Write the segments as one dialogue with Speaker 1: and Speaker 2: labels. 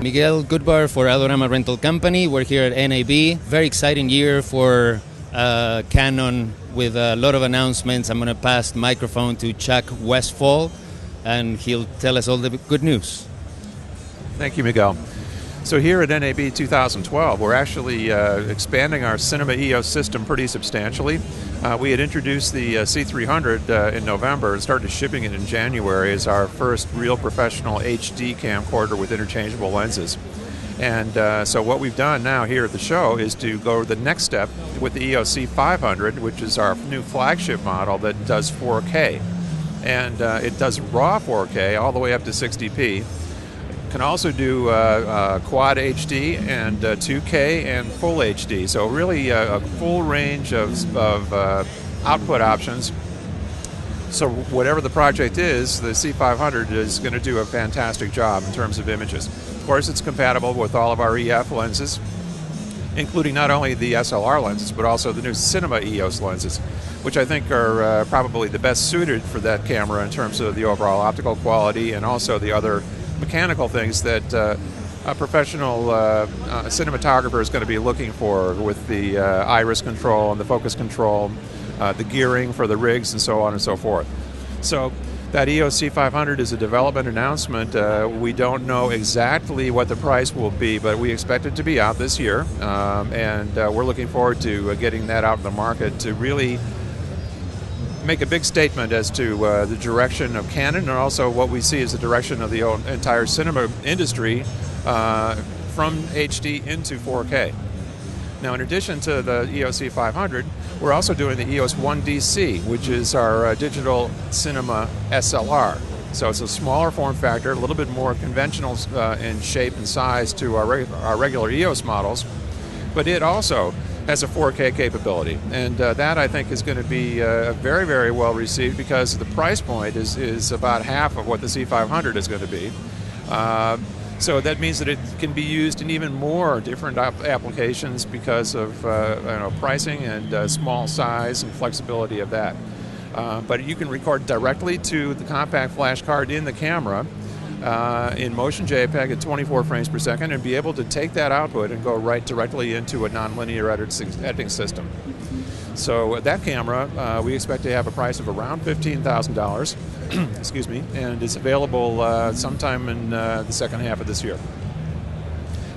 Speaker 1: Miguel, Goodbar for Adorama Rental Company. We're here at NAB. Very exciting year for Canon with a lot of announcements. I'm going to pass the microphone to Chuck Westfall, and he'll tell us all the good news.
Speaker 2: Thank you, Miguel. So here at NAB 2012, we're actually expanding our Cinema EOS system pretty substantially. We had introduced the C500 in November and started shipping it in January as our first real professional HD camcorder with interchangeable lenses. And so what we've done now here at the show is to go the next step with the EOS C500, which is our new flagship model that does 4K. And it does raw 4K all the way up to 60p. Can also do quad HD and 2K and full HD. So really a full range of output options. So whatever the project is, the C500 is going to do a fantastic job in terms of images. Of course, it's compatible with all of our EF lenses, including not only the SLR lenses, but also the new Cinema EOS lenses, which I think are probably the best suited for that camera in terms of the overall optical quality and also the other mechanical things that a professional cinematographer is going to be looking for, with the iris control and the focus control, the gearing for the rigs, and so on and so forth. So that EOS C500 is a development announcement. We don't know exactly what the price will be, but we expect it to be out this year, and we're looking forward to getting that out in the market to really make a big statement as to the direction of Canon, and also what we see as the direction of the entire cinema industry from HD into 4K. Now, in addition to the EOS C500, we're also doing the EOS 1DC, which is our digital cinema SLR. So it's a smaller form factor, a little bit more conventional in shape and size to our regular EOS models, but it also has a 4K capability, and that I think is going to be very, very well received, because the price point is about half of what the C500 is going to be. So that means that it can be used in even more different applications because of pricing and small size and flexibility of that. But you can record directly to the compact flash card in the camera in motion JPEG at 24 frames per second, and be able to take that output and go right directly into a nonlinear editing system. So that camera, we expect to have a price of around $15,000, excuse me, and it's available sometime in the second half of this year.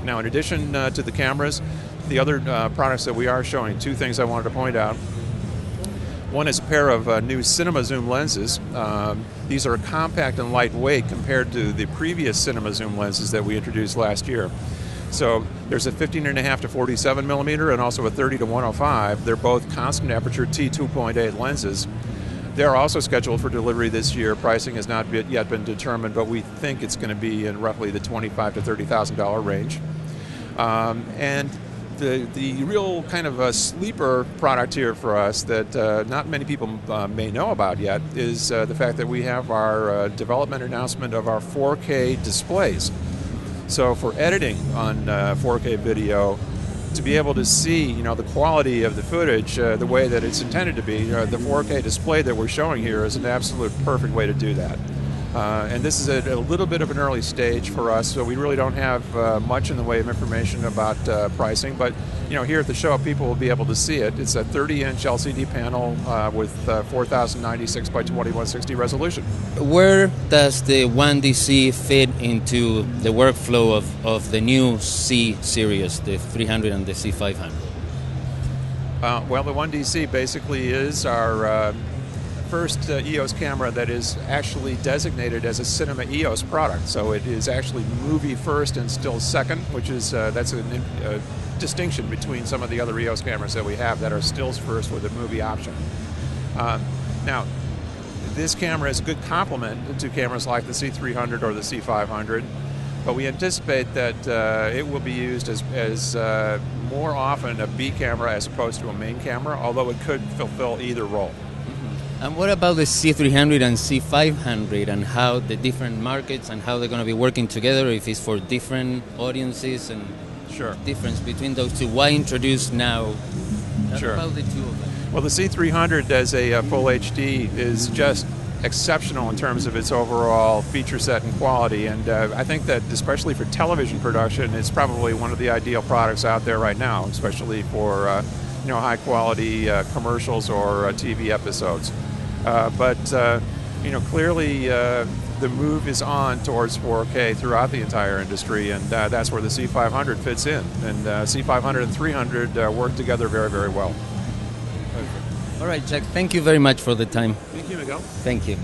Speaker 2: Now, in addition to the cameras, the other products that we are showing, two things I wanted to point out. One is a pair of new Cinema Zoom lenses. These are compact and lightweight compared to the previous Cinema Zoom lenses that we introduced last year. So there's a 15.5 to 47 millimeter and also a 30 to 105. They're both constant aperture T2.8 lenses. They're also scheduled for delivery this year. Pricing has not yet been determined, but we think it's going to be in roughly the $25,000 to $30,000 range. And the real kind of a sleeper product here for us that not many people may know about yet is the fact that we have our development announcement of our 4K displays. So for editing on 4K video, to be able to see the quality of the footage the way that it's intended to be, the 4K display that we're showing here is an absolute perfect way to do that. And this is a little bit of an early stage for us, so we really don't have much in the way of information about pricing. But here at the show, people will be able to see it. It's a 30-inch LCD panel with 4096 by 2160 resolution.
Speaker 1: Where does the 1DC fit into the workflow of the new C series, the 300 and the C500?
Speaker 2: Well, the 1DC basically is our first EOS camera that is actually designated as a Cinema EOS product. So it is actually movie first and still second, which is that's a distinction between some of the other EOS cameras that we have that are stills first with a movie option. Now, this camera is a good complement to cameras like the C300 or the C500, but we anticipate that it will be used as more often a B camera as opposed to a main camera, although it could fulfill either role.
Speaker 1: And what about the C300 and C500, and how the different markets and how they're going to be working together, if it's for different audiences and
Speaker 2: Sure.
Speaker 1: difference between those two? Why introduce now?
Speaker 2: Sure.
Speaker 1: About the two of them?
Speaker 2: Well, the C300 as a full HD is just exceptional in terms of its overall feature set and quality, and I think that especially for television production, it's probably one of the ideal products out there right now, especially for high quality commercials or TV episodes. But clearly the move is on towards 4K throughout the entire industry, and that's where the C500 fits in. And C500 and 300 work together very, very well.
Speaker 1: All right, Jack, thank you very much for the time.
Speaker 2: Thank you, Miguel.
Speaker 1: Thank you.